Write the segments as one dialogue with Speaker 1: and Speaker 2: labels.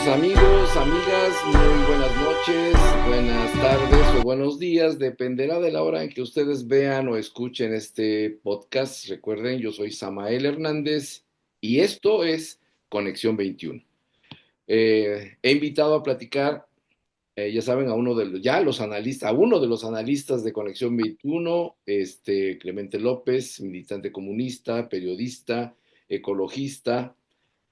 Speaker 1: Queridos amigos, amigas, muy buenas noches, buenas tardes o buenos días, dependerá de la hora en que ustedes vean o escuchen este podcast. Recuerden, yo soy Samael Hernández y esto es Conexión 21. He invitado a platicar, ya saben, a uno de los, ya los analistas, a uno de los analistas de Conexión 21, Clemente López, militante comunista, periodista, ecologista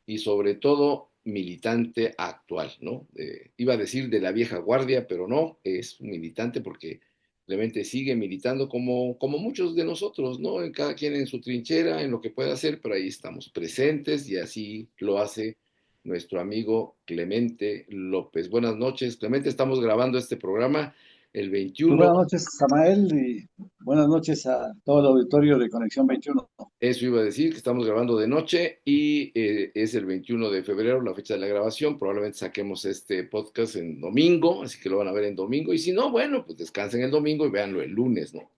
Speaker 1: y sobre todo militante actual, ¿no? Iba a decir de la vieja guardia, pero no, es un militante porque Clemente sigue militando como muchos de nosotros, ¿no? Cada quien en su trinchera, en lo que pueda hacer, pero ahí estamos presentes y así lo hace nuestro amigo Clemente López. Buenas noches, Clemente, estamos grabando este programa el
Speaker 2: Muy
Speaker 1: 21.
Speaker 2: buenas noches, Samael, y buenas noches a todo el auditorio de Conexión 21.
Speaker 1: Eso iba a decir, que estamos grabando de noche y es el 21 de febrero, la fecha de la grabación. Probablemente saquemos este podcast en domingo, así que lo van a ver en domingo. Y si no, bueno, pues descansen el domingo y véanlo el lunes, ¿no?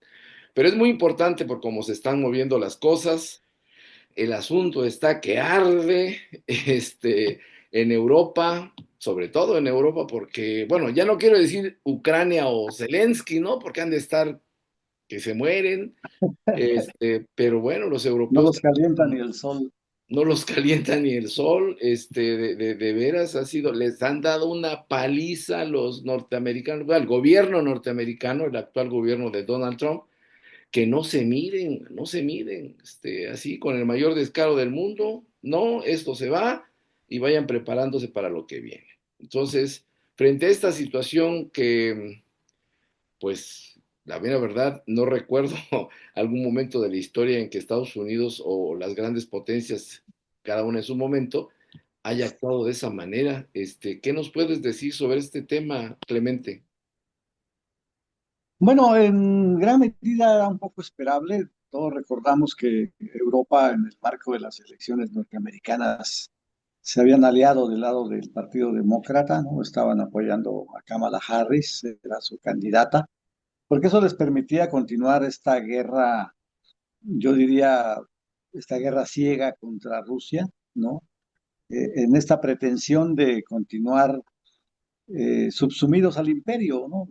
Speaker 1: Pero es muy importante por cómo se están moviendo las cosas. El asunto está que arde en Europa, sobre todo en Europa, porque, bueno, ya no quiero decir Ucrania o Zelensky, ¿no? Porque han de estar que se mueren. Pero bueno, los
Speaker 2: No
Speaker 1: europeos
Speaker 2: los calienta ni el sol.
Speaker 1: no los calienta ni el sol, de veras ha sido, les han dado una paliza a los norteamericanos, al gobierno norteamericano, el actual gobierno de Donald Trump, que no se miden, así con el mayor descaro del mundo, no, esto se va y vayan preparándose para lo que viene. Entonces, frente a esta situación que pues la mera verdad, no recuerdo algún momento de la historia en que Estados Unidos o las grandes potencias, cada una en su momento, haya actuado de esa manera. ¿Qué nos puedes decir sobre este tema, Clemente?
Speaker 2: Bueno, en gran medida era un poco esperable. Todos recordamos que Europa, en el marco de las elecciones norteamericanas, se habían aliado del lado del Partido Demócrata, ¿no? Estaban apoyando a Kamala Harris, era su candidata, porque eso les permitía continuar esta guerra, yo diría, esta guerra ciega contra Rusia, ¿no? En esta pretensión de continuar subsumidos al imperio, ¿no?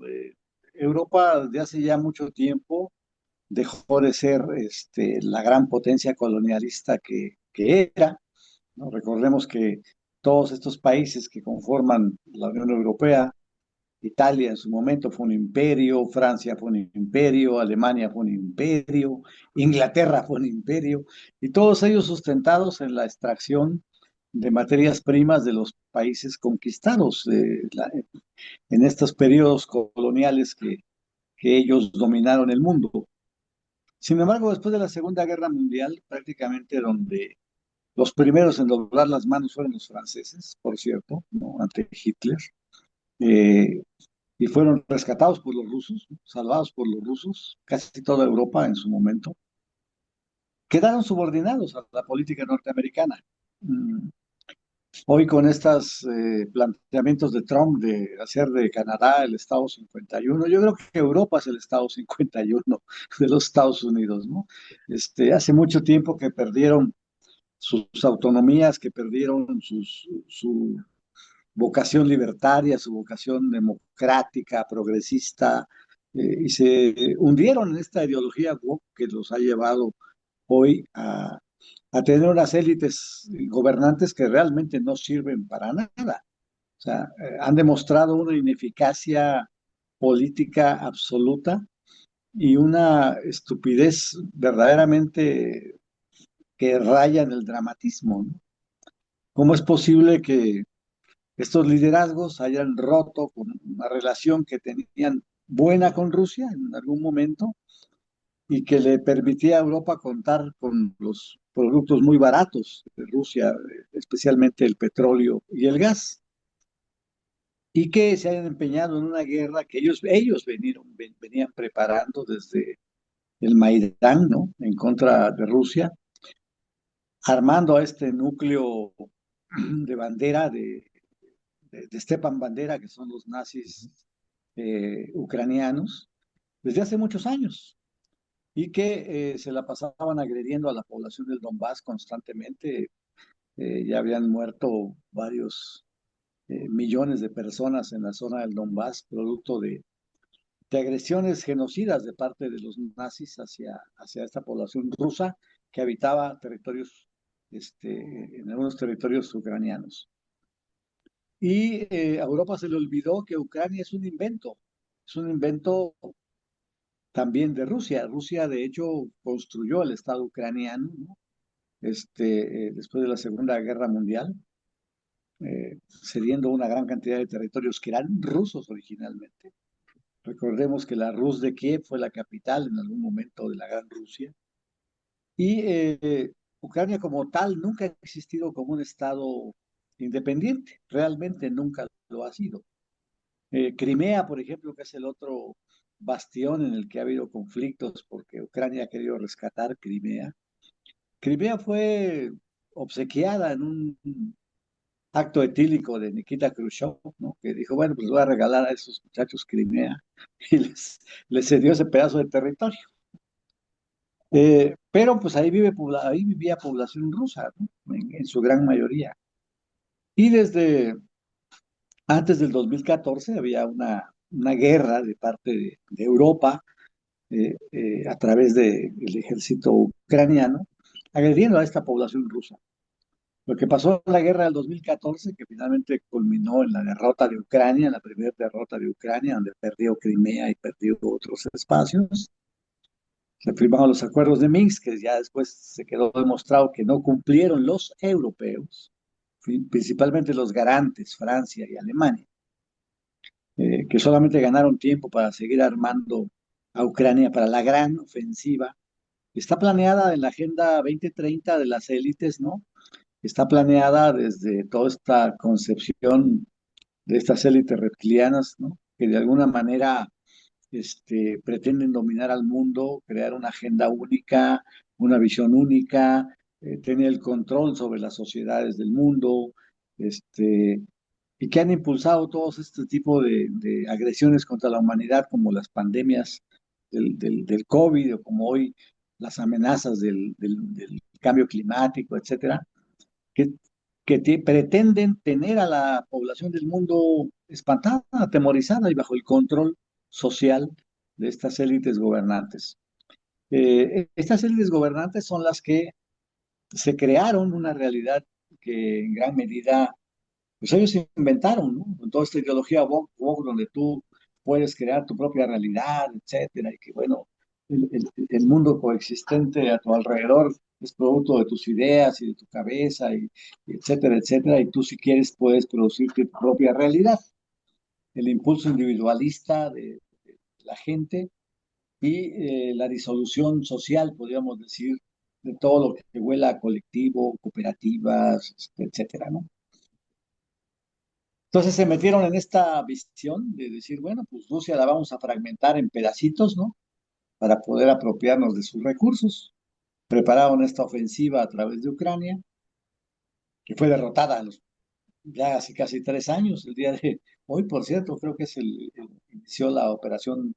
Speaker 2: Europa de hace ya mucho tiempo dejó de ser la gran potencia colonialista que era, ¿no? Recordemos que todos estos países que conforman la Unión Europea, Italia en su momento fue un imperio, Francia fue un imperio, Alemania fue un imperio, Inglaterra fue un imperio, y todos ellos sustentados en la extracción de materias primas de los países conquistados en estos periodos coloniales que ellos dominaron el mundo. Sin embargo, después de la Segunda Guerra Mundial, prácticamente donde los primeros en doblar las manos fueron los franceses, por cierto, ¿no? Ante Hitler, eh, y fueron rescatados por los rusos, salvados por los rusos, casi toda Europa en su momento, quedaron subordinados a la política norteamericana. Mm, Hoy con estos planteamientos de Trump de hacer de Canadá el Estado 51, yo creo que Europa es el Estado 51 de los Estados Unidos, ¿no? Hace mucho tiempo que perdieron sus autonomías, que perdieron su vocación libertaria, su vocación democrática, progresista, y se hundieron en esta ideología woke que los ha llevado hoy a tener unas élites gobernantes que realmente no sirven para nada. O sea, han demostrado una ineficacia política absoluta y una estupidez verdaderamente que raya en el dramatismo, ¿no? ¿Cómo es posible que estos liderazgos hayan roto con una relación que tenían buena con Rusia en algún momento y que le permitía a Europa contar con los productos muy baratos de Rusia, especialmente el petróleo y el gas, y que se hayan empeñado en una guerra que ellos venían preparando desde el Maidán, ¿no? En contra de Rusia, armando a este núcleo de bandera de Stepan Bandera, que son los nazis ucranianos, desde hace muchos años y que se la pasaban agrediendo a la población del Donbass constantemente. Ya habían muerto varios millones de personas en la zona del Donbass, producto de agresiones genocidas de parte de los nazis hacia esta población rusa que habitaba territorios, en algunos territorios ucranianos. Y a Europa se le olvidó que Ucrania es un invento también de Rusia. Rusia, de hecho, construyó el Estado ucraniano, ¿no? Después de la Segunda Guerra Mundial, cediendo una gran cantidad de territorios que eran rusos originalmente. Recordemos que la Rus de Kiev fue la capital en algún momento de la Gran Rusia. Y Ucrania como tal nunca ha existido como un Estado independiente, realmente nunca lo ha sido. Crimea, por ejemplo, que es el otro bastión en el que ha habido conflictos porque Ucrania ha querido rescatar Crimea. Crimea fue obsequiada en un acto etílico de Nikita Khrushchev, ¿no? Que dijo, bueno, pues voy a regalar a esos muchachos Crimea y les cedió ese pedazo de territorio. Pero pues ahí vivía población rusa, ¿no? En su gran mayoría. Y desde antes del 2014 había una guerra de parte de Europa a través del ejército ucraniano, agrediendo a esta población rusa. Lo que pasó en la guerra del 2014, que finalmente culminó en la derrota de Ucrania, la primera derrota de Ucrania, donde perdió Crimea y perdió otros espacios. Se firmaron los acuerdos de Minsk, que ya después se quedó demostrado que no cumplieron los europeos, principalmente los garantes, Francia y Alemania, que solamente ganaron tiempo para seguir armando a Ucrania para la gran ofensiva. Está planeada en la Agenda 2030 de las élites, ¿no? Está planeada desde toda esta concepción de estas élites reptilianas, ¿no? Que de alguna manera pretenden dominar al mundo, crear una agenda única, una visión única, tener el control sobre las sociedades del mundo, y que han impulsado todos este tipo de agresiones contra la humanidad, como las pandemias del COVID, o como hoy las amenazas del cambio climático, etcétera, que, pretenden tener a la población del mundo espantada, atemorizada y bajo el control social de estas élites gobernantes. Estas élites gobernantes son las que se crearon una realidad que en gran medida, pues ellos inventaron, ¿no? Con toda esta ideología woke, donde tú puedes crear tu propia realidad, etcétera, y que bueno, el mundo coexistente a tu alrededor es producto de tus ideas y de tu cabeza, y etcétera, etcétera, y tú si quieres puedes producirte tu propia realidad. El impulso individualista de la gente y la disolución social, podríamos decir, de todo lo que huela a colectivo, cooperativas, etcétera, ¿no? Entonces se metieron en esta visión de decir, bueno, pues Rusia la vamos a fragmentar en pedacitos, ¿no? Para poder apropiarnos de sus recursos. Prepararon esta ofensiva a través de Ucrania, que fue derrotada a los ya hace casi 3 años. El día de hoy, por cierto, creo que inició la operación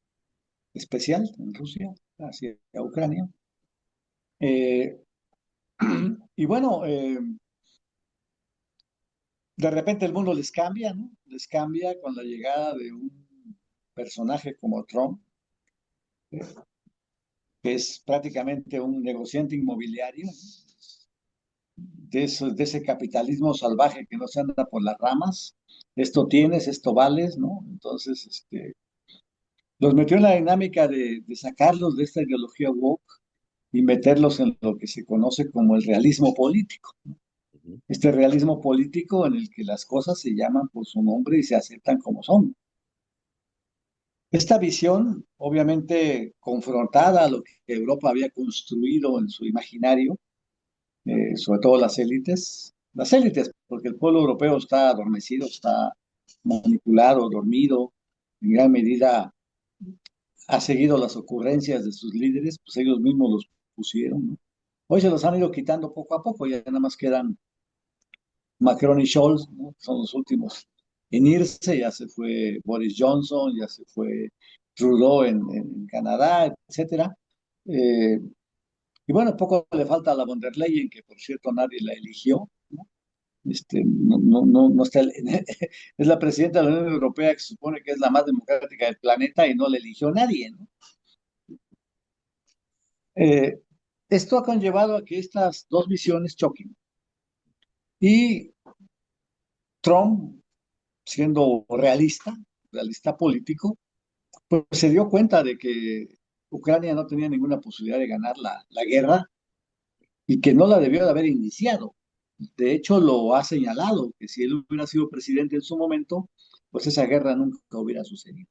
Speaker 2: especial en Rusia hacia Ucrania. Eh, y bueno, de repente el mundo les cambia, ¿no? Les cambia con la llegada de un personaje como Trump, eh, que es prácticamente un negociante inmobiliario, ¿no? De ese capitalismo salvaje que no se anda por las ramas. Esto tienes, esto vales, ¿no? Entonces, los metió en la dinámica de sacarlos de esta ideología woke y meterlos en lo que se conoce como el realismo político.
Speaker 1: Ujú.
Speaker 2: Este realismo político en el que las cosas se llaman por su nombre y se aceptan como son. Esta visión, obviamente confrontada a lo que Europa había construido en su imaginario, sobre todo las élites, porque el pueblo europeo está adormecido, está manipulado, dormido, en gran medida ha seguido las ocurrencias de sus líderes, pues ellos mismos los pusieron, ¿no? Hoy se los han ido quitando poco a poco, ya nada más quedan Macron y Scholz, ¿no? Son los últimos en irse, ya se fue Boris Johnson, ya se fue Trudeau en Canadá, etcétera. Eh, y bueno, poco le falta a la von der Leyen, que por cierto nadie la eligió, ¿no? No está, es la presidenta de la Unión Europea que se supone que es la más democrática del planeta y no la eligió nadie, ¿no? Eh, Esto ha conllevado a que estas dos visiones choquen. Y Trump, siendo realista político, pues se dio cuenta de que Ucrania no tenía ninguna posibilidad de ganar la guerra y que no la debió de haber iniciado. De hecho, lo ha señalado, que si él hubiera sido presidente en su momento, pues esa guerra nunca hubiera sucedido,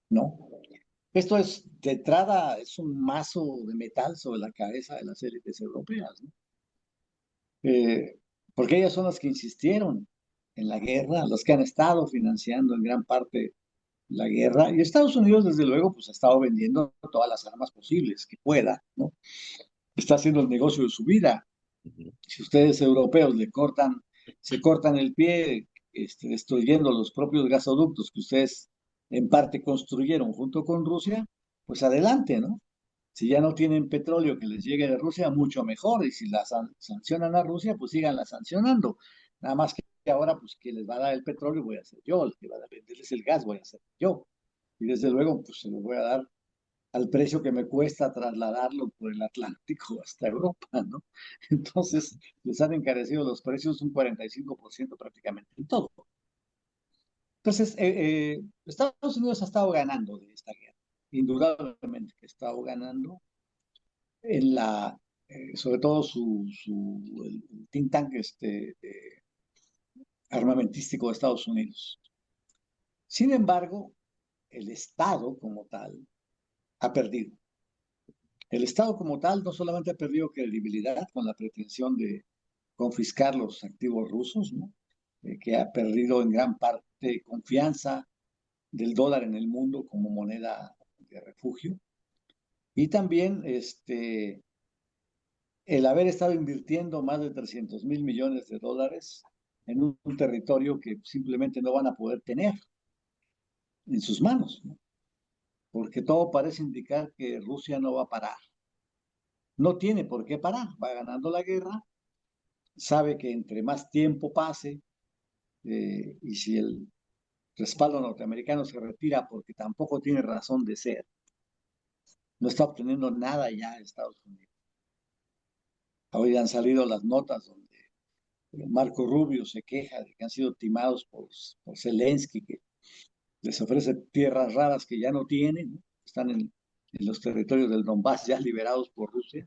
Speaker 2: ¿no? Esto es, de entrada, es un mazo de metal sobre la cabeza de las élites europeas, ¿no? Eh, Porque ellas son las que insistieron en la guerra, las que han estado financiando en gran parte la guerra, y Estados Unidos, desde luego, pues ha estado vendiendo todas las armas posibles que pueda, ¿no? Está haciendo el negocio de su vida.
Speaker 1: Ujú.
Speaker 2: Si ustedes europeos se cortan el pie, destruyendo los propios gasoductos que ustedes en parte construyeron junto con Rusia, pues adelante, ¿no? Si ya no tienen petróleo que les llegue de Rusia, mucho mejor. Y si la sancionan a Rusia, pues síganla sancionando. Nada más que ahora, pues, que les va a dar el petróleo voy a ser yo, el que va a venderles el gas voy a ser yo. Y desde luego, pues se lo voy a dar al precio que me cuesta trasladarlo por el Atlántico hasta Europa, ¿no? Entonces, les han encarecido los precios un 45% prácticamente en todo. Entonces, Estados Unidos ha estado ganando de esta guerra, indudablemente que ha estado ganando en sobre todo el think tank armamentístico de Estados Unidos. Sin embargo, el Estado como tal ha perdido. El Estado como tal no solamente ha perdido credibilidad con la pretensión de confiscar los activos rusos, ¿no? Que ha perdido en gran parte confianza del dólar en el mundo como moneda de refugio. Y también el haber estado invirtiendo más de 300.000 millones de dólares en un territorio que simplemente no van a poder tener en sus manos, ¿no? Porque todo parece indicar que Rusia no va a parar. No tiene por qué parar, va ganando la guerra, sabe que entre más tiempo pase, y si el respaldo norteamericano se retira porque tampoco tiene razón de ser, no está obteniendo nada ya en Estados Unidos. Hoy han salido las notas donde Marco Rubio se queja de que han sido timados por Zelensky, que les ofrece tierras raras que ya no tienen, ¿no? Están en los territorios del Donbass ya liberados por Rusia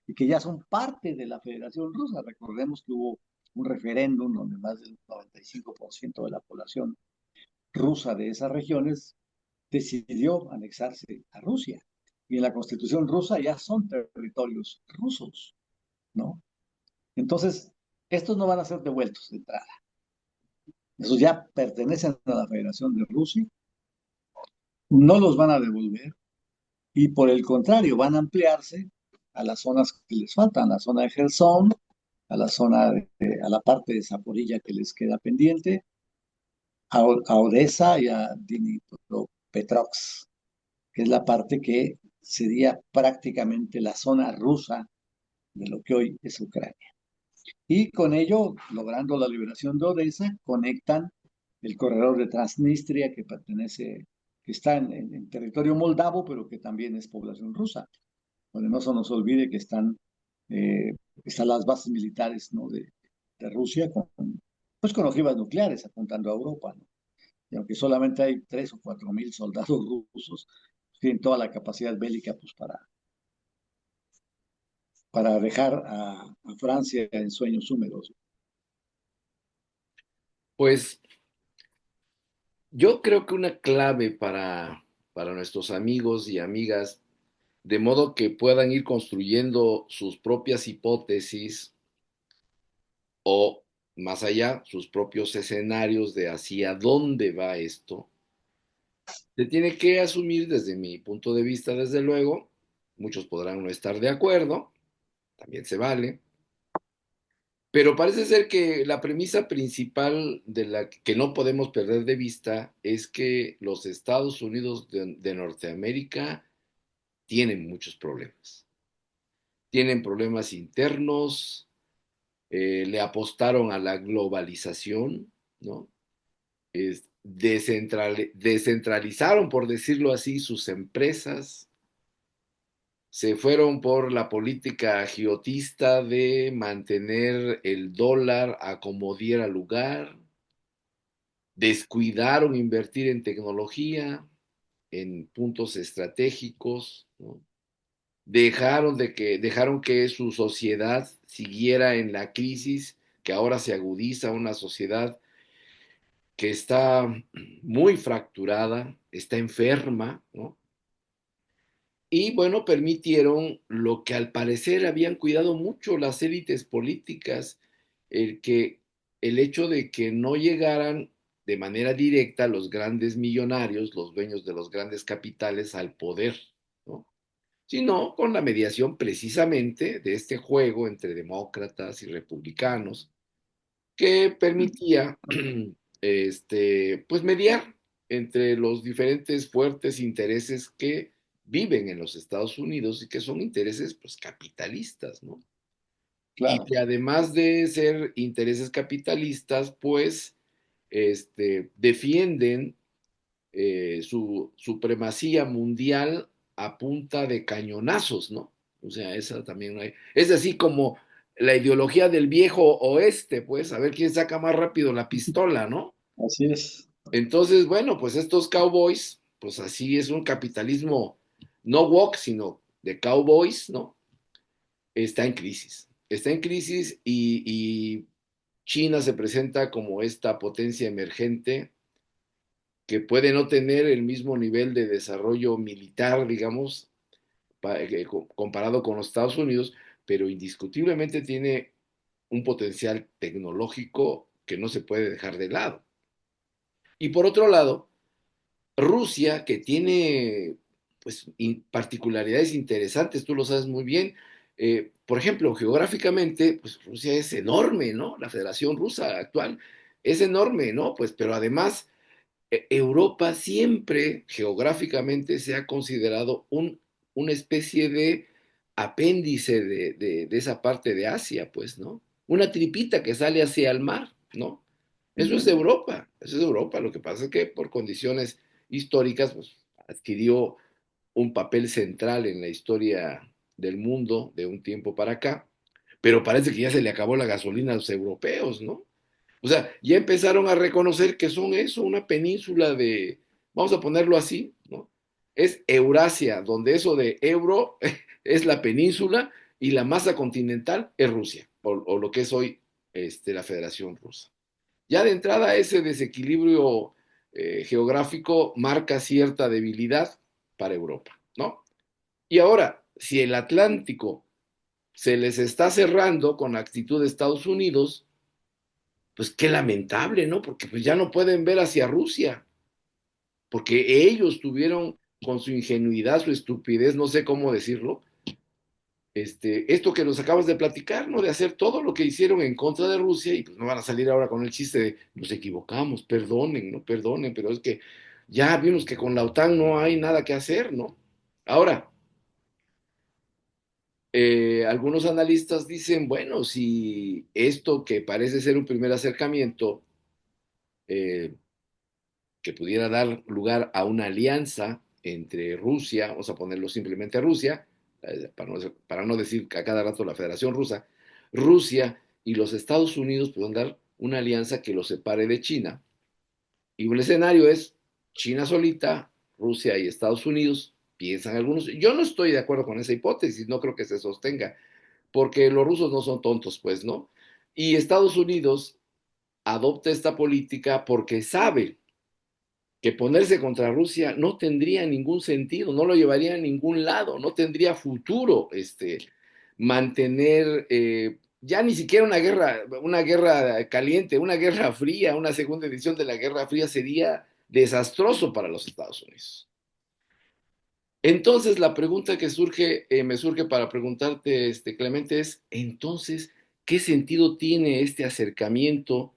Speaker 2: y que ya son parte de la Federación Rusa. Recordemos que hubo un referéndum donde más del 95% de la población rusa de esas regiones decidió anexarse a Rusia. Y en la constitución rusa ya son territorios rusos, ¿no? Entonces, estos no van a ser devueltos de entrada. Esos ya pertenecen a la Federación de Rusia, no los van a devolver y por el contrario van a ampliarse a las zonas que les faltan, a la zona de Gerson, a la parte de Zaporilla que les queda pendiente, a Odessa y a Dnipropetrovsk, que es la parte que sería prácticamente la zona rusa de lo que hoy es Ucrania. Y con ello, logrando la liberación de Odessa, conectan el corredor de Transnistria que está en territorio moldavo, pero que también es población rusa. Donde no se nos olvide que están las bases militares, ¿no? de Rusia pues con ojivas nucleares apuntando a Europa, ¿no? Y aunque solamente hay 3 o 4 mil soldados rusos, tienen toda la capacidad bélica pues, para dejar a Francia en sueños húmedos.
Speaker 1: Pues yo creo que una clave para nuestros amigos y amigas, de modo que puedan ir construyendo sus propias hipótesis o más allá, sus propios escenarios de hacia dónde va esto, se tiene que asumir desde mi punto de vista, desde luego, muchos podrán no estar de acuerdo, también se vale, pero parece ser que la premisa principal de la que no podemos perder de vista es que los Estados Unidos de Norteamérica tienen muchos problemas. Tienen problemas internos, le apostaron a la globalización, ¿no? Descentralizaron, por decirlo así, sus empresas, se fueron por la política agiotista de mantener el dólar a como diera lugar, descuidaron invertir en tecnología, en puntos estratégicos, ¿no? Dejaron que su sociedad siguiera en la crisis, que ahora se agudiza, una sociedad que está muy fracturada, está enferma, ¿no? Y bueno, permitieron lo que al parecer habían cuidado mucho las élites políticas, el que el hecho de que no llegaran de manera directa los grandes millonarios, los dueños de los grandes capitales al poder, ¿no? Sino con la mediación precisamente de este juego entre demócratas y republicanos, que permitía pues mediar entre los diferentes fuertes intereses que viven en los Estados Unidos y que son intereses pues capitalistas, ¿no? Y
Speaker 2: Claro.
Speaker 1: que además de ser intereses capitalistas, pues defienden su supremacía mundial a punta de cañonazos, ¿no? O sea, esa también no hay. Es así como la ideología del viejo oeste, pues, a ver quién saca más rápido la pistola, ¿no?
Speaker 2: Así es.
Speaker 1: Entonces, bueno, pues estos cowboys, pues así es un capitalismo no woke, sino de cowboys, ¿no? Está en crisis. Está en crisis y China se presenta como esta potencia emergente que puede no tener el mismo nivel de desarrollo militar, digamos, comparado con los Estados Unidos, pero indiscutiblemente tiene un potencial tecnológico que no se puede dejar de lado. Y por otro lado, Rusia, que tiene pues, particularidades interesantes, tú lo sabes muy bien. Por ejemplo, geográficamente, pues Rusia es enorme, ¿no? La Federación Rusa actual es enorme, ¿no? Pues, pero además Europa siempre geográficamente se ha considerado una especie de apéndice de esa parte de Asia, pues, ¿no? Una tripita que sale hacia el mar, ¿no? Eso es Europa. Lo que pasa es que por condiciones históricas, pues, adquirió un papel central en la historia del mundo de un tiempo para acá, pero parece que ya se le acabó la gasolina a los europeos, ¿no? O sea, ya empezaron a reconocer que son eso, una península de, vamos a ponerlo así, ¿no? Es Eurasia, donde eso de euro es la península y la masa continental es Rusia, o lo que es hoy la Federación Rusa. Ya de entrada ese desequilibrio geográfico marca cierta debilidad para Europa, ¿no? Y ahora, si el Atlántico se les está cerrando con la actitud de Estados Unidos, pues qué lamentable, ¿no? Porque pues ya no pueden ver hacia Rusia, porque ellos tuvieron con su ingenuidad, su estupidez, no sé cómo decirlo, esto que nos acabas de platicar, ¿no? De hacer todo lo que hicieron en contra de Rusia y pues no van a salir ahora con el chiste de nos equivocamos, perdonen, ¿no? Perdonen, pero es que ya vimos que con la OTAN no hay nada que hacer, ¿no? Ahora, algunos analistas dicen, bueno, si esto que parece ser un primer acercamiento eh, que pudiera dar lugar a una alianza entre Rusia, vamos a ponerlo simplemente Rusia, para no decir que a cada rato la Federación Rusa, Rusia y los Estados Unidos pueden dar una alianza que los separe de China. Y un escenario es China solita, Rusia y Estados Unidos, piensan algunos. Yo no estoy de acuerdo con esa hipótesis, no creo que se sostenga, porque los rusos no son tontos, pues, ¿no? Y Estados Unidos adopta esta política porque sabe que ponerse contra Rusia no tendría ningún sentido, no lo llevaría a ningún lado, no tendría futuro mantener ya ni siquiera una guerra caliente, una guerra fría, una segunda edición de la Guerra Fría sería desastroso para los Estados Unidos. Entonces, la pregunta que me surge para preguntarte, Clemente, es, entonces, ¿qué sentido tiene este acercamiento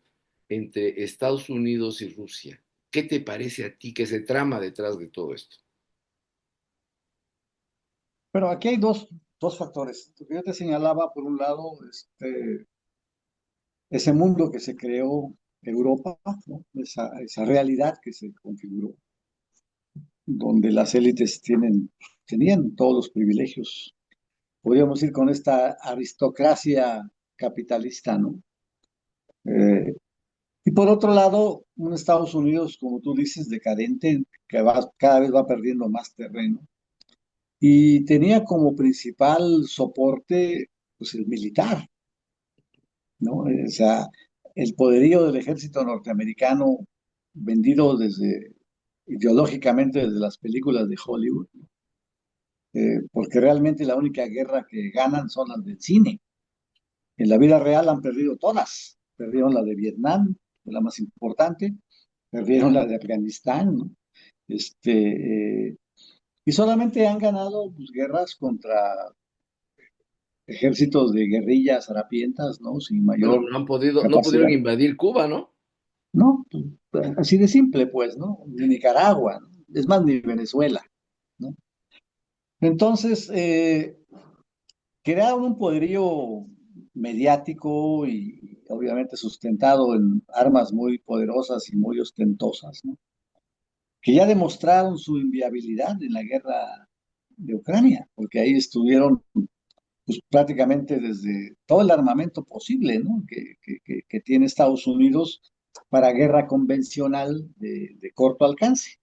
Speaker 1: entre Estados Unidos y Rusia? ¿Qué te parece a ti que se trama detrás de todo esto?
Speaker 2: Pero aquí hay dos factores. Yo te señalaba, por un lado, ese mundo que se creó Europa, ¿no? Esa realidad que se configuró, donde las élites tenían todos los privilegios. Podríamos ir con esta aristocracia capitalista, ¿no? Eh, y por otro lado, un Estados Unidos, como tú dices, decadente, que cada vez va perdiendo más terreno. Y tenía como principal soporte, pues, el militar, ¿no? O sea, el poderío del ejército norteamericano vendido ideológicamente desde las películas de Hollywood, porque realmente la única guerra que ganan son las del cine. En la vida real han perdido todas. Perdieron la de Vietnam, la más importante, perdieron la de Afganistán, ¿no? Y solamente han ganado, pues, guerras contra ejércitos de guerrillas harapientas, ¿no? Sin
Speaker 1: Bueno,
Speaker 2: mayor
Speaker 1: no pudieron
Speaker 2: capacidad.
Speaker 1: invadir Cuba, ¿no?
Speaker 2: ¿No? Pues, así de simple, pues, ¿no? Ni Nicaragua, ¿no? Es más, ni Venezuela, ¿no? Entonces, crearon un poderío mediático y obviamente sustentado en armas muy poderosas y muy ostentosas, ¿no? Que ya demostraron su inviabilidad en la guerra de Ucrania, porque ahí estuvieron, pues, prácticamente desde todo el armamento posible, ¿no? Que tiene Estados Unidos para guerra convencional de corto alcance,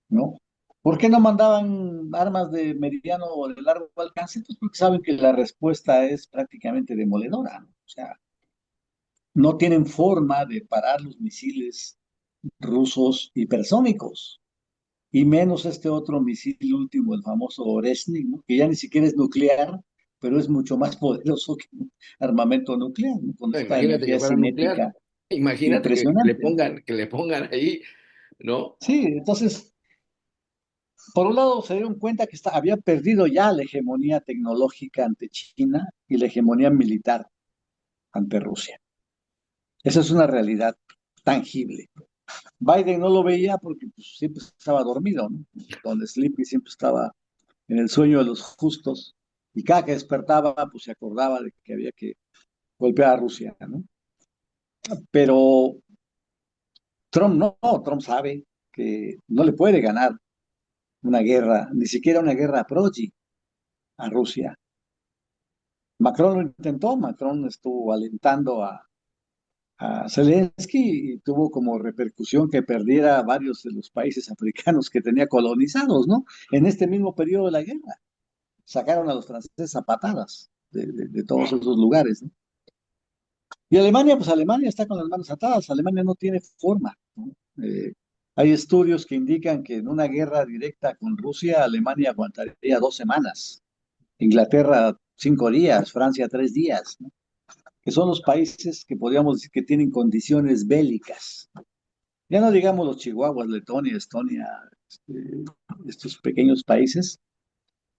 Speaker 2: ¿no? ¿Por qué no mandaban armas de mediano o de largo alcance? Pues porque saben que la respuesta es prácticamente demoledora, ¿no? O sea, no tienen forma de parar los misiles rusos hipersónicos, y menos este otro misil último, el famoso Oresnik, ¿no? Que ya ni siquiera es nuclear, pero es mucho más poderoso que un armamento nuclear, ¿no? Con
Speaker 1: No,
Speaker 2: esta
Speaker 1: imagínate que
Speaker 2: energía
Speaker 1: fuera nuclear.
Speaker 2: cinética
Speaker 1: Imagínate
Speaker 2: impresionante, ¿no?
Speaker 1: que le pongan ahí, ¿no?
Speaker 2: Sí, entonces, por un lado se dieron cuenta que había perdido ya la hegemonía tecnológica ante China y la hegemonía militar ante Rusia. Esa es una realidad tangible. Biden no lo veía porque, pues, siempre estaba dormido, ¿no? Donde Sleepy siempre estaba en el sueño de los justos, y cada que despertaba, pues se acordaba de que había que golpear a Rusia, ¿no? Pero Trump no, Trump sabe que no le puede ganar una guerra, ni siquiera una guerra proxy a Rusia. Macron lo intentó, Macron estuvo alentando a Zelensky y tuvo como repercusión que perdiera varios de los países africanos que tenía colonizados, ¿no? En este mismo periodo de la guerra. Sacaron a los franceses a patadas de todos esos lugares, ¿no? Y Alemania, pues Alemania está con las manos atadas, Alemania no tiene forma, ¿no? Hay estudios que indican que en una guerra directa con Rusia, Alemania aguantaría 2 semanas, Inglaterra 5 días, Francia 3 días, ¿no? Que son los países que podríamos decir que tienen condiciones bélicas. Ya no digamos los Chihuahuas, Letonia, Estonia, estos pequeños países,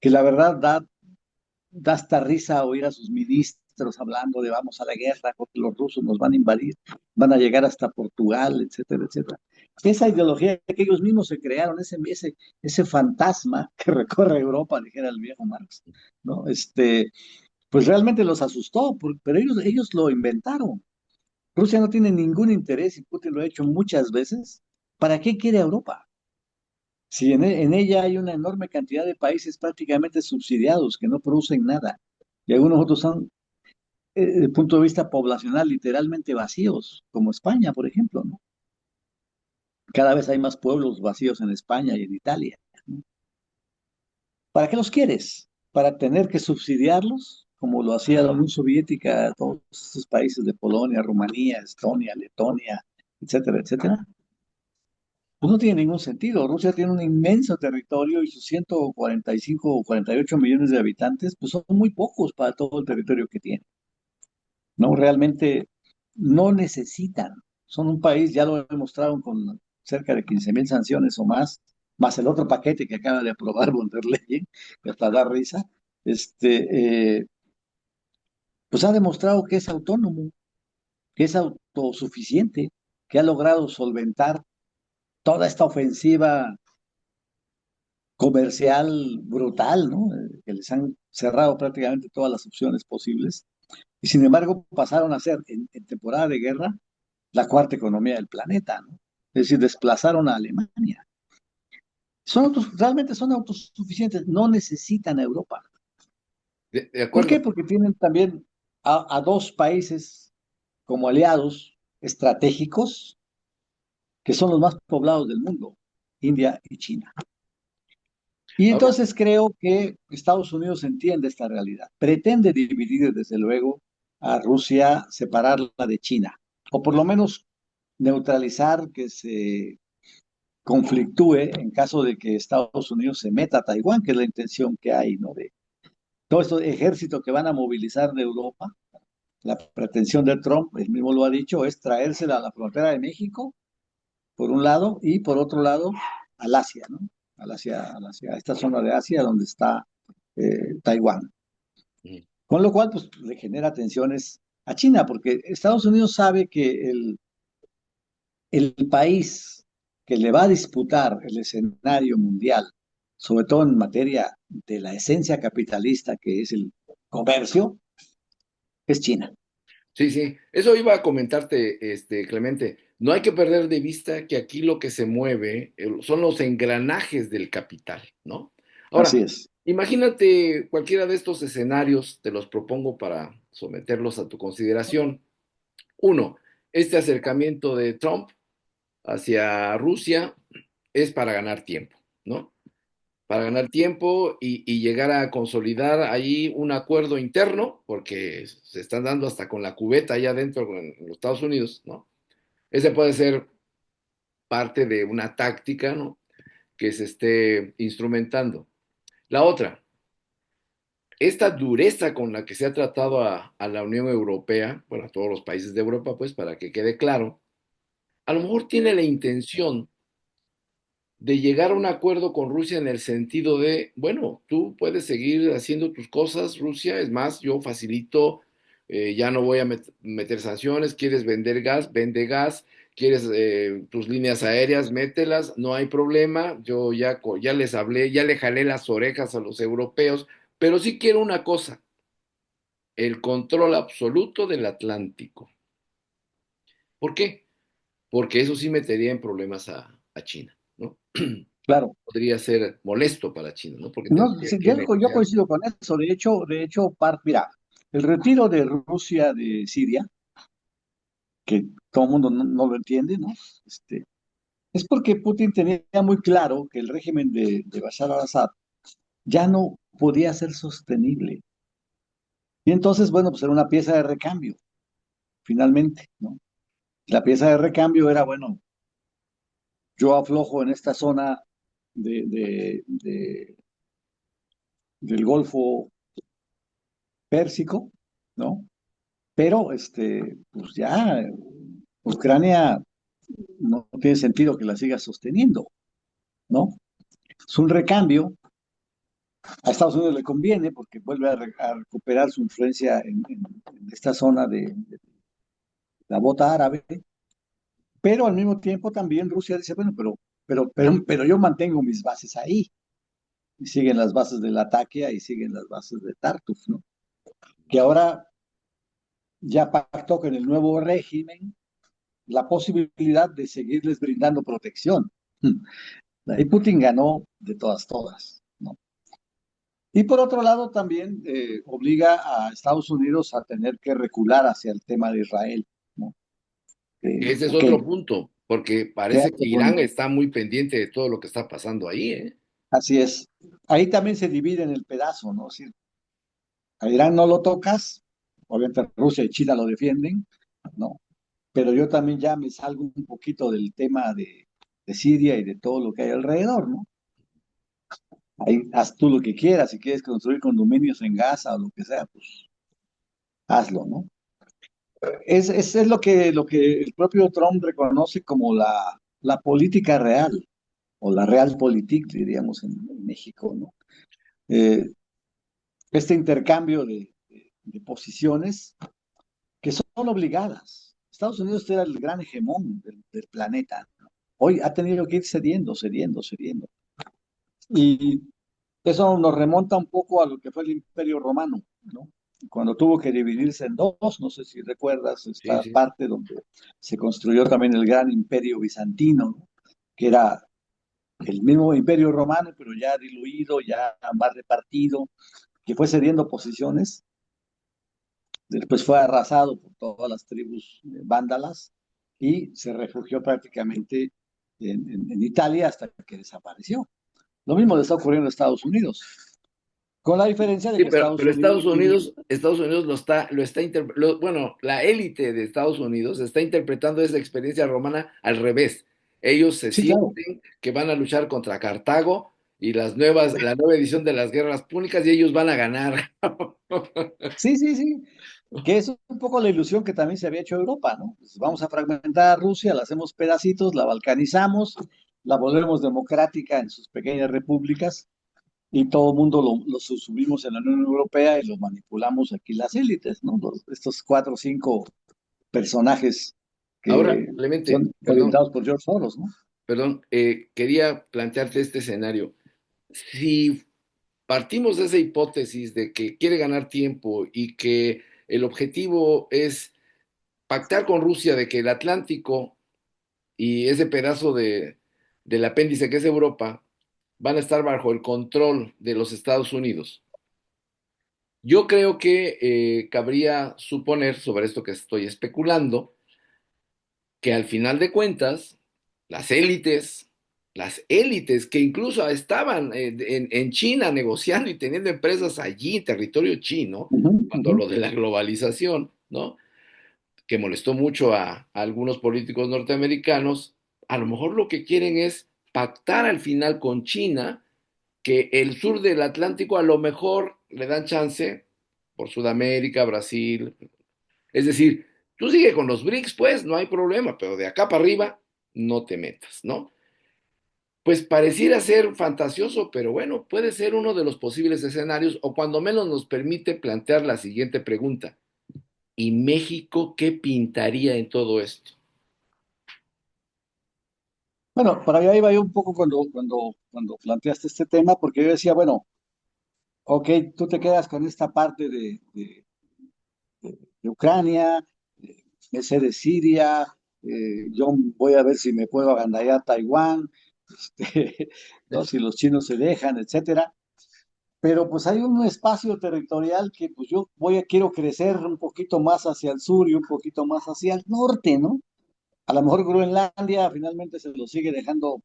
Speaker 2: que la verdad da hasta risa oír a sus ministros hablando de vamos a la guerra porque los rusos nos van a invadir, van a llegar hasta Portugal, etcétera, etcétera. Esa ideología que ellos mismos se crearon, ese fantasma que recorre Europa, dijera el viejo Marx, ¿no? Pues realmente los asustó, pero ellos lo inventaron. Rusia no tiene ningún interés, y Putin lo ha hecho muchas veces. ¿Para qué quiere Europa? Si en ella hay una enorme cantidad de países prácticamente subsidiados que no producen nada, y algunos otros son, desde el punto de vista poblacional, literalmente vacíos, como España, por ejemplo, ¿no? Cada vez hay más pueblos vacíos en España y en Italia, ¿no? ¿Para qué los quieres? ¿Para tener que subsidiarlos, como lo hacía la Unión Soviética, todos esos países de Polonia, Rumanía, Estonia, Letonia, etcétera, etcétera? Pues no tiene ningún sentido. Rusia tiene un inmenso territorio y sus 145 o 48 millones de habitantes, pues son muy pocos para todo el territorio que tiene. No, realmente no necesitan. Son un país, ya lo demostraron con cerca de 15,000 sanciones o más el otro paquete que acaba de aprobar von der Leyen, que hasta da risa. Pues ha demostrado que es autónomo, que es autosuficiente, que ha logrado solventar toda esta ofensiva comercial brutal, ¿no? Que les han cerrado prácticamente todas las opciones posibles. Y sin embargo pasaron a ser en temporada de guerra la cuarta economía del planeta, ¿no? Es decir, desplazaron a Alemania. Realmente son autosuficientes, no necesitan a Europa.
Speaker 1: De
Speaker 2: ¿Por
Speaker 1: acuerdo.
Speaker 2: qué? Porque tienen también a dos países como aliados estratégicos que son los más poblados del mundo, India y China. Y
Speaker 1: Ahora,
Speaker 2: entonces creo que Estados Unidos entiende esta realidad. Pretende dividir, desde luego, a Rusia, separarla de China, o por lo menos neutralizar que se conflictúe en caso de que Estados Unidos se meta a Taiwán, que es la intención que hay, ¿no? De todo este ejército que van a movilizar de Europa. La pretensión de Trump, él mismo lo ha dicho, es traérsela a la frontera de México, por un lado, y por otro lado, al Asia, ¿no? A esta zona de Asia donde está Taiwán.
Speaker 1: ujú,
Speaker 2: Con lo cual, pues, le genera tensiones a China, porque Estados Unidos sabe que el país que le va a disputar el escenario mundial, sobre todo en materia de la esencia capitalista que es el comercio, es China.
Speaker 1: sí, sí, eso iba a comentarte, Clemente. No hay que perder de vista que aquí lo que se mueve son los engranajes del capital, ¿no?
Speaker 2: Así
Speaker 1: Ahora,
Speaker 2: es.
Speaker 1: imagínate cualquiera de estos escenarios, te los propongo para someterlos a tu consideración. Uno, este acercamiento de Trump hacia Rusia es para ganar tiempo, ¿no? Para ganar tiempo y llegar a consolidar ahí un acuerdo interno, porque se están dando hasta con la cubeta allá adentro en los Estados Unidos, ¿no? Ese puede ser parte de una táctica, ¿no? Que se esté instrumentando. La otra, esta dureza con la que se ha tratado a la Unión Europea, bueno, a todos los países de Europa, pues para que quede claro, a lo mejor tiene la intención de llegar a un acuerdo con Rusia en el sentido de, bueno, tú puedes seguir haciendo tus cosas, Rusia, es más, yo facilito, ya no voy a meter sanciones, quieres vender gas, vende gas, quieres tus líneas aéreas, mételas, no hay problema, yo ya, ya les hablé, ya le jalé las orejas a los europeos, pero sí quiero una cosa, el control absoluto del Atlántico. ¿Por qué? Porque eso sí metería en problemas a China, ¿no?
Speaker 2: Claro.
Speaker 1: Podría ser molesto para China, ¿no? Porque
Speaker 2: No,
Speaker 1: tendría
Speaker 2: sí,
Speaker 1: que
Speaker 2: yo
Speaker 1: negociar.
Speaker 2: coincido con eso. Mira, el retiro de Rusia de Siria, que todo el mundo no lo entiende, ¿no? Este, es porque Putin tenía muy claro que el régimen de Bashar al-Assad ya no podía ser sostenible. Y entonces, bueno, pues era una pieza de recambio, finalmente, ¿no? La pieza de recambio era, bueno, yo aflojo en esta zona de, de- de- del Golfo Pérsico, ¿no? Pero, pues ya, Ucrania no tiene sentido que la siga sosteniendo, ¿no? Es un recambio. A Estados Unidos le conviene porque vuelve a recuperar su influencia en esta zona de la bota árabe, pero al mismo tiempo también Rusia dice, bueno, pero yo mantengo mis bases ahí. Y siguen las bases del ataque y siguen las bases de Tartuf, ¿no? Que ahora ya pactó con el nuevo régimen la posibilidad de seguirles brindando protección. Ahí Putin ganó de todas, ¿no? Y por otro lado también obliga a Estados Unidos a tener que recular hacia el tema de Israel, ¿no?
Speaker 1: Ese es
Speaker 2: Ok,
Speaker 1: otro punto, porque
Speaker 2: que
Speaker 1: parece que Irán está muy pendiente de todo lo que está pasando ahí, ¿eh?
Speaker 2: así es. Ahí también se divide en el pedazo, ¿no? Es decir, a Irán no lo tocas, obviamente Rusia y China lo defienden, ¿no? Pero yo también ya me salgo un poquito del tema de Siria y de todo lo que hay alrededor, ¿no? Ahí haz tú lo que quieras, si quieres construir condominios en Gaza o lo que sea, pues hazlo, ¿no? Es lo que el propio Trump reconoce como la política real, o la realpolitik, diríamos en México, ¿no? Eh, este intercambio de posiciones que son obligadas. Estados Unidos era el gran hegemón del planeta. Hoy ha tenido que ir cediendo. Y eso nos remonta un poco a lo que fue el Imperio Romano, ¿no? cuando tuvo que dividirse en dos, no sé si recuerdas
Speaker 1: Sí,
Speaker 2: esta
Speaker 1: sí.
Speaker 2: parte donde se construyó también el gran imperio bizantino, ¿no? Que era el mismo imperio romano, pero ya diluido, ya más repartido, que fue cediendo posiciones, después fue arrasado por todas las tribus vándalas y se refugió prácticamente en Italia hasta que desapareció. Lo mismo le está ocurriendo a Estados Unidos, con la diferencia de
Speaker 1: Sí,
Speaker 2: que Estados
Speaker 1: pero
Speaker 2: Unidos tiene.
Speaker 1: Estados Unidos bueno, la élite de Estados Unidos está interpretando esa experiencia romana al revés. Ellos se
Speaker 2: Sí, claro.
Speaker 1: sienten que van a luchar contra Cartago y la nueva edición de las guerras púnicas y ellos van a ganar.
Speaker 2: Sí, sí, sí. Que es un poco la ilusión que también se había hecho Europa, ¿no? Pues vamos a fragmentar a Rusia, la hacemos pedacitos, la balcanizamos, la volvemos democrática en sus pequeñas repúblicas y todo el mundo lo subsumimos en la Unión Europea y lo manipulamos aquí las élites, ¿no? Estos cuatro o cinco personajes
Speaker 1: Ahora,
Speaker 2: que
Speaker 1: Clemente,
Speaker 2: son orientados por George Soros, ¿no?
Speaker 1: quería plantearte este escenario. Si partimos de esa hipótesis de que quiere ganar tiempo y que el objetivo es pactar con Rusia de que el Atlántico y ese pedazo del apéndice que es Europa van a estar bajo el control de los Estados Unidos. Yo creo que cabría suponer, sobre esto que estoy especulando, que al final de cuentas, las élites, las élites que incluso estaban en China negociando y teniendo empresas allí en territorio chino,
Speaker 2: Ujú,
Speaker 1: cuando
Speaker 2: ujú.
Speaker 1: lo de la globalización, ¿no? Que molestó mucho a algunos políticos norteamericanos, a lo mejor lo que quieren es pactar al final con China, que el sur del Atlántico a lo mejor le dan chance por Sudamérica, Brasil. Es decir, tú sigue con los BRICS, pues no hay problema, pero de acá para arriba no te metas, ¿no? Pues pareciera ser fantasioso, pero bueno, puede ser uno de los posibles escenarios o cuando menos nos permite plantear la siguiente pregunta. ¿Y México qué pintaría en todo esto?
Speaker 2: Bueno, para allá iba yo un poco cuando planteaste este tema, porque yo decía, bueno, ok, tú te quedas con esta parte de Ucrania, ese de Siria, yo voy a ver si me puedo agandallar Taiwán, ¿no? Si los chinos se dejan, etcétera. Pero pues hay un espacio territorial que pues quiero crecer un poquito más hacia el sur y un poquito más hacia el norte, ¿no? A lo mejor Groenlandia finalmente se lo sigue dejando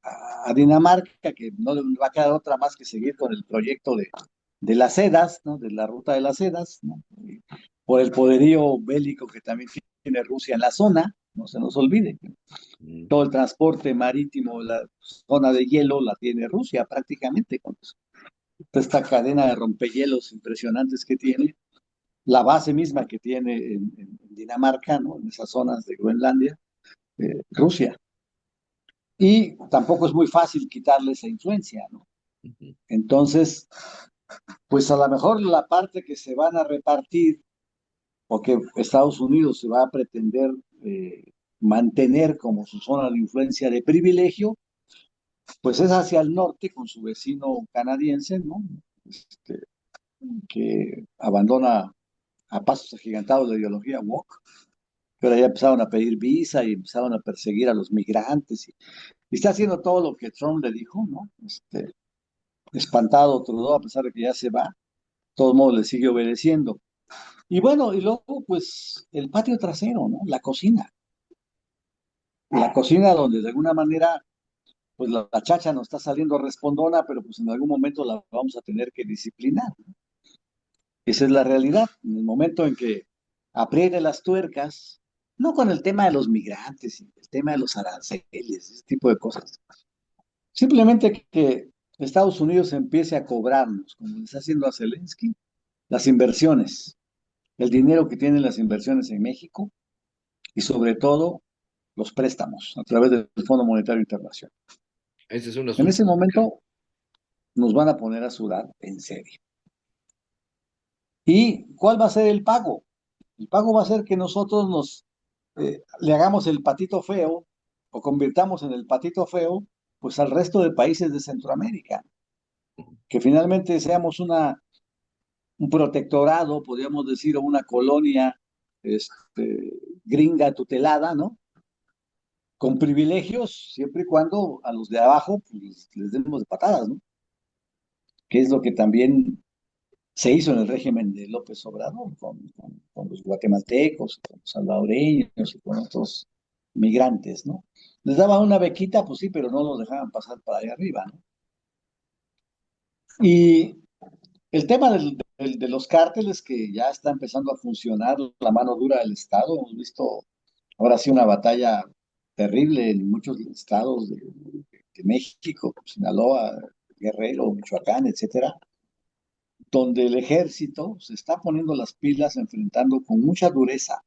Speaker 2: a Dinamarca, que no le va a quedar otra más que seguir con el proyecto de las sedas, ¿no? De la ruta de las sedas, ¿no? Y por el poderío bélico que también tiene Rusia en la zona, no se nos olvide.
Speaker 1: Mm,
Speaker 2: Todo el transporte marítimo, la zona de hielo la tiene Rusia prácticamente, con esta cadena de rompehielos impresionantes que tiene, la base misma que tiene en Dinamarca, ¿no? En esas zonas de Groenlandia, Rusia. Y tampoco es muy fácil quitarle esa influencia, ¿no?
Speaker 1: ujú.
Speaker 2: Entonces, pues a lo mejor la parte que se van a repartir o que Estados Unidos se va a pretender mantener como su zona de influencia de privilegio, pues es hacia el norte con su vecino canadiense, ¿no? Este, que abandona a pasos agigantados la ideología woke, pero ya empezaron a pedir visa y empezaron a perseguir a los migrantes y está haciendo todo lo que Trump le dijo, ¿no? Espantado Trudeau, a pesar de que ya se va, de todos modos le sigue obedeciendo. Y bueno, y luego, pues, el patio trasero, ¿no? La cocina donde de alguna manera, pues la chacha nos está saliendo respondona, pero pues en algún momento la vamos a tener que disciplinar. Esa es la realidad. En el momento en que apriete las tuercas, no con el tema de los migrantes, y el tema de los aranceles, ese tipo de cosas. Simplemente que Estados Unidos empiece a cobrarnos, como le está haciendo a Zelensky, las inversiones, el dinero que tienen las inversiones en México y sobre todo los préstamos a través del Fondo Monetario Internacional.
Speaker 1: Ese es un
Speaker 2: En
Speaker 1: asunto.
Speaker 2: ese momento nos van a poner a sudar en serio. ¿Y cuál va a ser el pago? El pago va a ser que nosotros le hagamos el patito feo o convirtamos en el patito feo pues al resto de países de Centroamérica, que finalmente seamos un protectorado, podríamos decir, o una colonia gringa tutelada, ¿no? Con privilegios, siempre y cuando a los de abajo pues, les demos de patadas, ¿no? Que es lo que también se hizo en el régimen de López Obrador, con los guatemaltecos, con los salvadoreños y con otros migrantes, ¿no? Les daban una bequita, pues sí, pero no los dejaban pasar para allá arriba, ¿no? Y el tema de los cárteles que ya está empezando a funcionar, la mano dura del Estado, hemos visto ahora sí una batalla terrible en muchos estados de México, Sinaloa, Guerrero, Michoacán, etcétera, donde el ejército se está poniendo las pilas enfrentando con mucha dureza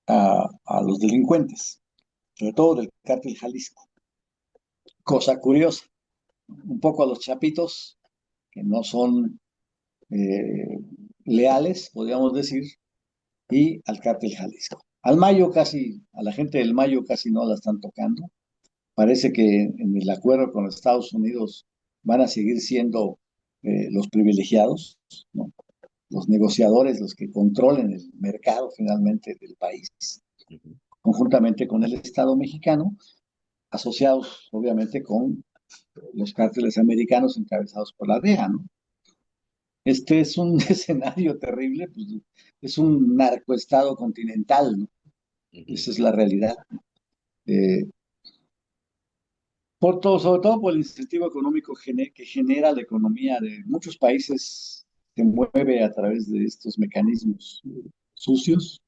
Speaker 2: a los delincuentes, sobre todo del cártel Jalisco. Cosa curiosa, un poco a los chapitos que no son eh, leales, podríamos decir, y al cártel Jalisco. Al Mayo casi, a la gente del Mayo casi no la están tocando. Parece que en el acuerdo con los Estados Unidos van a seguir siendo los privilegiados, ¿no? Los negociadores, los que controlen el mercado finalmente del país,
Speaker 1: Ujú.
Speaker 2: conjuntamente con el Estado mexicano, asociados obviamente con los cárteles americanos encabezados por la DEA, ¿no? Este es un escenario terrible, pues, es un narcoestado continental, ¿no?
Speaker 1: Ujú.
Speaker 2: Esa es la realidad. Eh, por todo, sobre todo por el incentivo económico que genera la economía de muchos países, se mueve a través de estos mecanismos sucios.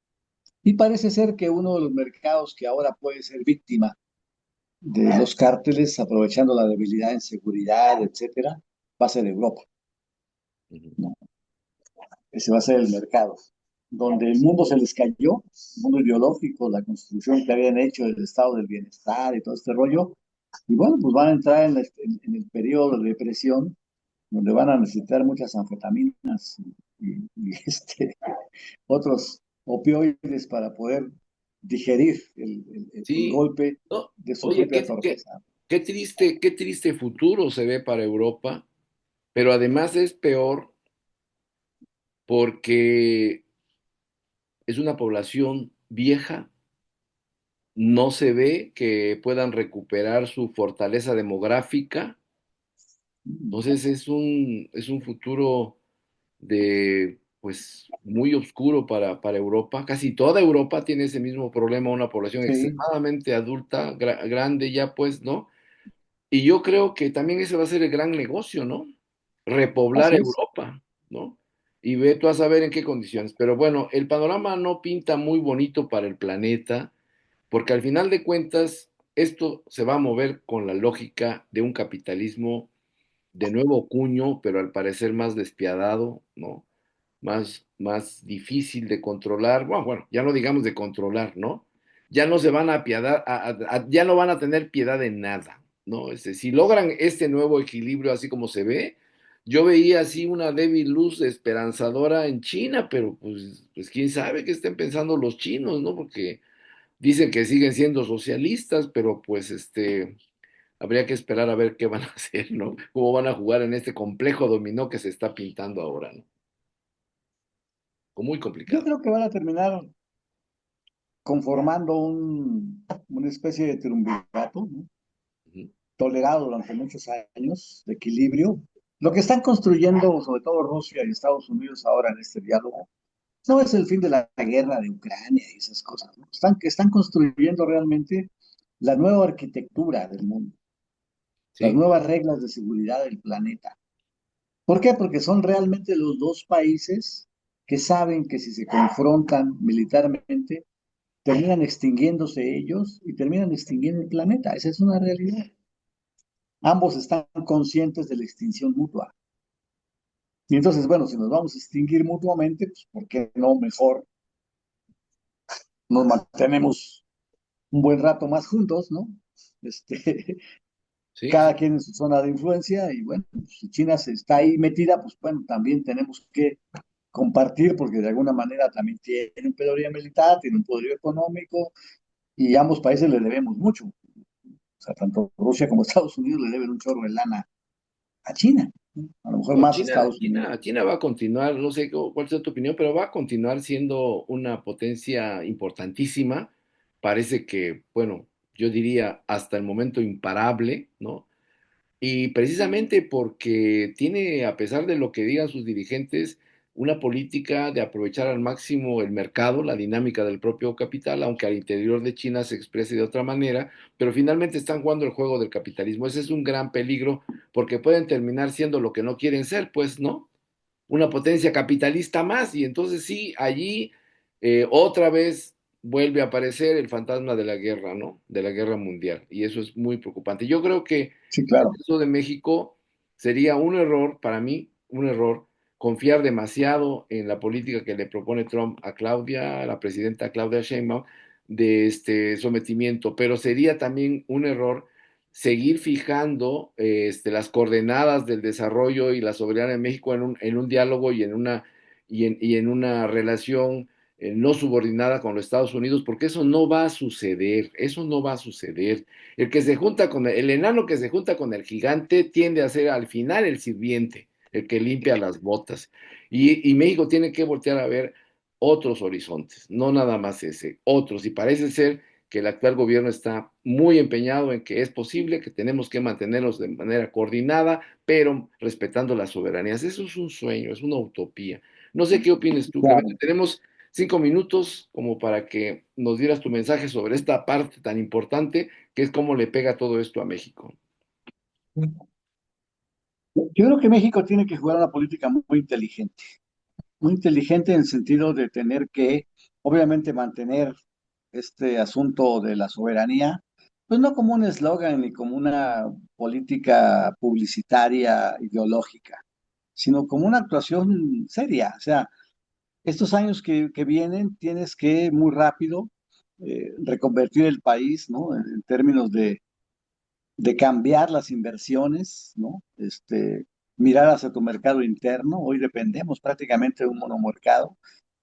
Speaker 2: Y parece ser que uno de los mercados que ahora puede ser víctima de los cárteles, aprovechando la debilidad en seguridad, etcétera, va a ser Europa,
Speaker 1: Ujú.
Speaker 2: ¿no? Ese va a ser el mercado, donde el mundo se les cayó, el mundo ideológico, la construcción que habían hecho del estado del bienestar y todo este rollo, y bueno, pues van a entrar en el periodo de depresión, donde van a necesitar muchas anfetaminas y otros opioides para poder digerir el
Speaker 1: Sí,
Speaker 2: golpe
Speaker 1: no,
Speaker 2: de su
Speaker 1: oye,
Speaker 2: propia torpeza.
Speaker 1: qué triste futuro se ve para Europa, pero además es peor porque es una población vieja, no se ve que puedan recuperar su fortaleza demográfica, entonces es un futuro de, pues, muy oscuro para Europa. Casi toda Europa tiene ese mismo problema, una población
Speaker 2: Sí,
Speaker 1: extremadamente adulta, grande ya, pues, ¿no? Y yo creo que también ese va a ser el gran negocio, ¿no? Repoblar
Speaker 2: así es.
Speaker 1: Europa, ¿no? Y ve tú a saber en qué condiciones. Pero bueno, el panorama no pinta muy bonito para el planeta, porque al final de cuentas, esto se va a mover con la lógica de un capitalismo de nuevo cuño, pero al parecer más despiadado, ¿no? Más difícil de controlar. Bueno, ya no digamos de controlar, ¿no? Ya no se van a apiadar, ya no van a tener piedad de nada, ¿no? Si logran este nuevo equilibrio así como se ve, yo veía así una débil luz esperanzadora en China, pero pues quién sabe qué estén pensando los chinos, ¿no? Porque dicen que siguen siendo socialistas, pero pues habría que esperar a ver qué van a hacer, ¿no? Cómo van a jugar en este complejo dominó que se está pintando ahora, ¿no? Muy
Speaker 2: Yo
Speaker 1: complicado.
Speaker 2: creo que van a terminar conformando una especie de triunvirato, ¿no?
Speaker 1: Ujú.
Speaker 2: Tolerado durante muchos años, de equilibrio. Lo que están construyendo, sobre todo Rusia y Estados Unidos ahora en este diálogo, no es el fin de la guerra de Ucrania y esas cosas, ¿no? Están construyendo realmente la nueva arquitectura del mundo, las
Speaker 1: Sí,
Speaker 2: nuevas reglas de seguridad del planeta. ¿Por qué? Porque son realmente los dos países que saben que si se confrontan militarmente, terminan extinguiéndose ellos y terminan extinguiendo el planeta. Esa es una realidad. Ambos están conscientes de la extinción mutua. Y entonces, bueno, si nos vamos a extinguir mutuamente, pues ¿por qué no mejor nos mantenemos un buen rato más juntos, ¿no? Este,
Speaker 1: sí,
Speaker 2: cada
Speaker 1: sí,
Speaker 2: quien en su zona de influencia y bueno, pues, si China se está ahí metida, pues bueno, también tenemos que compartir porque de alguna manera también tiene un poderío militar, tiene un poderío económico y ambos países le debemos mucho. O sea, tanto Rusia como Estados Unidos le deben un chorro de lana a China. A lo mejor
Speaker 1: No,
Speaker 2: más
Speaker 1: China,
Speaker 2: Estados Unidos.
Speaker 1: China, China va a continuar, no sé cuál es tu opinión, pero va a continuar siendo una potencia importantísima. Parece que, bueno, yo diría hasta el momento imparable, ¿no? Y precisamente porque tiene, a pesar de lo que digan sus dirigentes, una política de aprovechar al máximo el mercado, la dinámica del propio capital, aunque al interior de China se exprese de otra manera, pero finalmente están jugando el juego del capitalismo. Ese es un gran peligro porque pueden terminar siendo lo que no quieren ser, pues, ¿no? Una potencia capitalista más, y entonces sí, allí otra vez vuelve a aparecer el fantasma de la guerra, ¿no? De la guerra mundial, y eso es muy preocupante. Yo creo que
Speaker 2: Sí,
Speaker 1: en el
Speaker 2: claro.
Speaker 1: caso de México sería un error, para mí, un error, confiar demasiado en la política que le propone Trump a Claudia, a la presidenta Claudia Sheinbaum, de este sometimiento, pero sería también un error seguir fijando las coordenadas del desarrollo y la soberanía de México en un diálogo y en una relación no subordinada con los Estados Unidos, porque eso no va a suceder, eso no va a suceder. El que se junta con el enano que se junta con el gigante tiende a ser al final el sirviente, el que limpia las botas. Y México tiene que voltear a ver otros horizontes, no nada más ese, otros. Y parece ser que el actual gobierno está muy empeñado en que es posible, que tenemos que mantenerlos de manera coordinada, pero respetando las soberanías. Eso es un sueño, es una utopía. No sé qué opines tú, Clemente.
Speaker 2: Claro.
Speaker 1: Tenemos 5 minutos como para que nos dieras tu mensaje sobre esta parte tan importante que es cómo le pega todo esto a México.
Speaker 2: Yo creo que México tiene que jugar una política muy inteligente en el sentido de tener que, obviamente, mantener este asunto de la soberanía, pues no como un eslogan ni como una política publicitaria ideológica, sino como una actuación seria. O sea, estos años que vienen tienes que muy rápido reconvertir el país, ¿no? En términos de cambiar las inversiones, ¿no? Mirar hacia tu mercado interno. Hoy dependemos prácticamente de un monomercado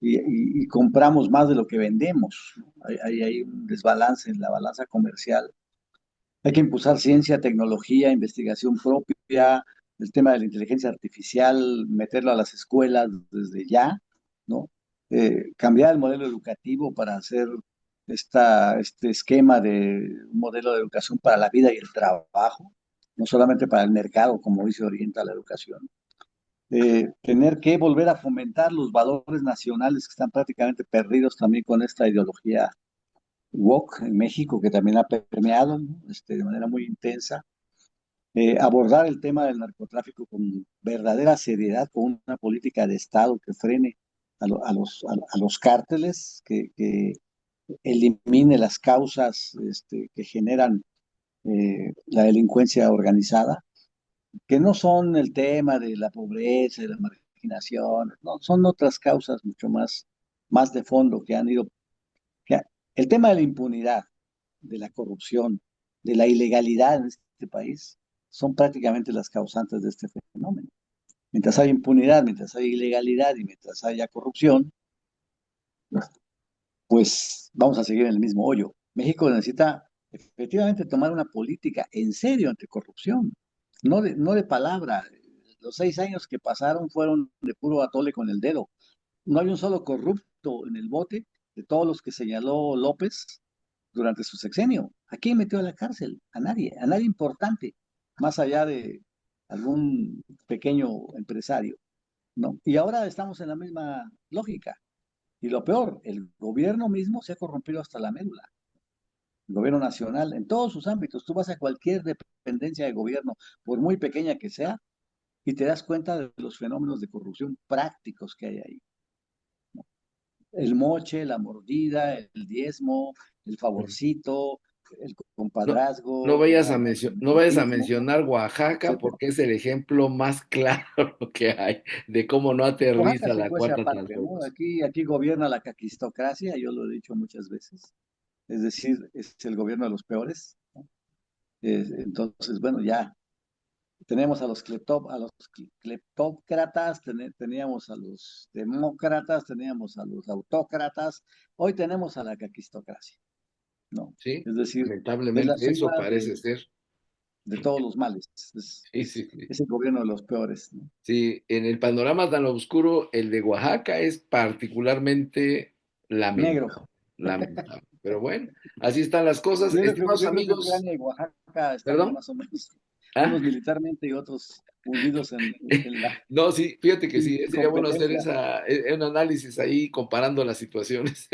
Speaker 2: y compramos más de lo que vendemos, ¿no? Hay un desbalance en la balanza comercial. Hay que impulsar ciencia, tecnología, investigación propia, el tema de la inteligencia artificial, meterlo a las escuelas desde ya, ¿no? Cambiar el modelo educativo para hacer este esquema de un modelo de educación para la vida y el trabajo, no solamente para el mercado, como hoy se orienta la educación. Tener que volver a fomentar los valores nacionales que están prácticamente perdidos también con esta ideología woke en México, que también ha permeado, ¿no? De manera muy intensa. Abordar el tema del narcotráfico con verdadera seriedad, con una política de Estado que frene a los cárteles, que elimine las causas que generan la delincuencia organizada, que no son el tema de la pobreza y la marginación, no, son otras causas mucho más de fondo que han ido. El tema de la impunidad, de la corrupción, de la ilegalidad en este país, son prácticamente las causantes de este fenómeno. Mientras haya impunidad, mientras haya ilegalidad y mientras haya corrupción, pues vamos a seguir en el mismo hoyo. México necesita efectivamente tomar una política en serio ante corrupción, no de palabra. Los 6 años que pasaron fueron de puro atole con el dedo. No hay un solo corrupto en el bote de todos los que señaló López durante su sexenio. ¿A quién metió a la cárcel? A nadie importante, más allá de algún pequeño empresario, ¿no? Y ahora estamos en la misma lógica. Y lo peor, el gobierno mismo se ha corrompido hasta la médula. El gobierno nacional, en todos sus ámbitos. Tú vas a cualquier dependencia de gobierno, por muy pequeña que sea, y te das cuenta de los fenómenos de corrupción prácticos que hay ahí. El moche, la mordida, el diezmo, el favorcito, el
Speaker 1: No,
Speaker 2: compadrazgo, el
Speaker 1: no vayas a
Speaker 2: nepotismo,
Speaker 1: mencionar Oaxaca
Speaker 2: etcétera.
Speaker 1: porque es el ejemplo más claro que hay de cómo no
Speaker 2: Oaxaca
Speaker 1: aterriza
Speaker 2: se
Speaker 1: la
Speaker 2: cuece
Speaker 1: cuarta
Speaker 2: aparte, ¿no?
Speaker 1: transformación.
Speaker 2: Aquí gobierna la caquistocracia, yo lo he dicho muchas veces. Es decir, es el gobierno de los peores, ¿no? Entonces, bueno, ya tenemos a los cleptócratas, teníamos a los demócratas, teníamos a los autócratas, hoy tenemos a la caquistocracia, ¿no?
Speaker 1: Sí,
Speaker 2: Es decir, es la
Speaker 1: lamentablemente eso
Speaker 2: suma
Speaker 1: parece ser.
Speaker 2: de todos los males.
Speaker 1: Sí, sí, sí.
Speaker 2: Es el gobierno de los peores, ¿no?
Speaker 1: Sí, en el panorama tan oscuro, el de Oaxaca es particularmente lamentable,
Speaker 2: Negro.
Speaker 1: lamentable. Pero bueno, así están las cosas. Estimados
Speaker 2: Yo creo que
Speaker 1: amigos,
Speaker 2: Ucrania y Oaxaca estamos
Speaker 1: ¿perdón?
Speaker 2: más o menos,
Speaker 1: ¿Ah?
Speaker 2: unos militarmente y otros hundidos
Speaker 1: No, sí, fíjate que sí, sería bueno hacer
Speaker 2: incompetencia.
Speaker 1: un análisis ahí comparando las situaciones,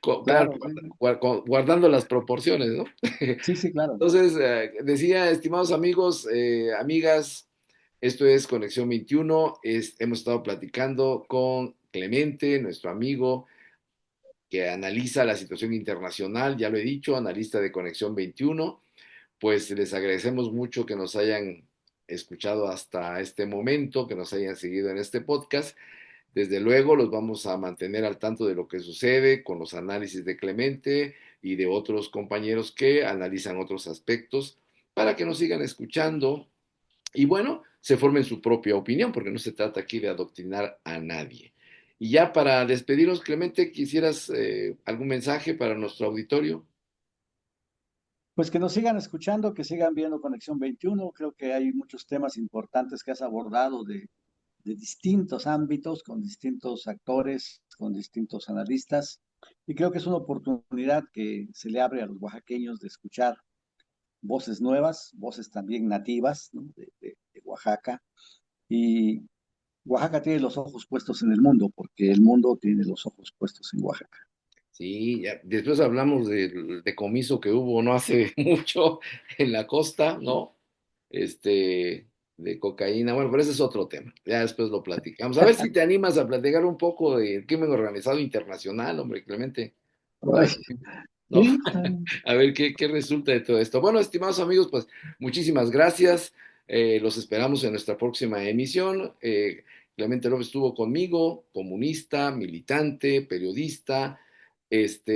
Speaker 1: claro,
Speaker 2: Claro, sí,
Speaker 1: guardando las proporciones, ¿no?
Speaker 2: sí, sí, claro.
Speaker 1: Entonces, decía, estimados amigos, amigas, esto es Conexión 21, hemos estado platicando con Clemente, nuestro amigo, que analiza la situación internacional, ya lo he dicho, analista de Conexión 21. Pues les agradecemos mucho que nos hayan escuchado hasta este momento, que nos hayan seguido en este podcast. Desde luego los vamos a mantener al tanto de lo que sucede con los análisis de Clemente y de otros compañeros que analizan otros aspectos para que nos sigan escuchando y bueno, se formen su propia opinión, porque no se trata aquí de adoctrinar a nadie. Y ya para despedirnos, Clemente, ¿quisieras algún mensaje para nuestro auditorio?
Speaker 2: Pues que nos sigan escuchando, que sigan viendo Conexión 21. Creo que hay muchos temas importantes que has abordado de distintos ámbitos, con distintos actores, con distintos analistas. Y creo que es una oportunidad que se le abre a los oaxaqueños de escuchar voces nuevas, voces también nativas, ¿no? De Oaxaca. Y Oaxaca tiene los ojos puestos en el mundo, porque el mundo tiene los ojos puestos en Oaxaca.
Speaker 1: Sí, ya, después hablamos del decomiso que hubo no hace mucho en la costa, ¿no? Este, de cocaína. Bueno, pero ese es otro tema. Ya después lo platicamos. A ver si te animas a platicar un poco del crimen organizado internacional, hombre, Clemente. A
Speaker 2: Ay,
Speaker 1: ver, ¿no?
Speaker 2: sí,
Speaker 1: A ver qué resulta de todo esto. Bueno, estimados amigos, pues muchísimas gracias. Los esperamos en nuestra próxima emisión. Clemente López estuvo conmigo, comunista, militante, periodista,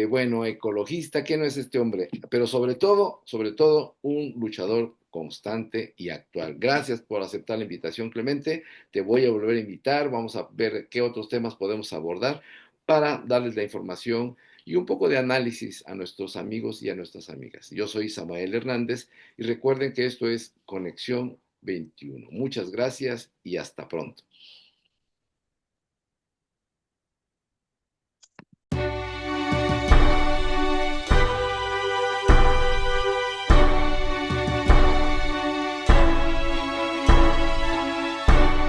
Speaker 1: bueno, ecologista, ¿qué no es este hombre? Pero sobre todo, un luchador constante y actual. Gracias por aceptar la invitación, Clemente. Te voy a volver a invitar. Vamos a ver qué otros temas podemos abordar para darles la información y un poco de análisis a nuestros amigos y a nuestras amigas. Yo soy Samael Hernández y recuerden que esto es Conexión 21. Muchas gracias y hasta pronto.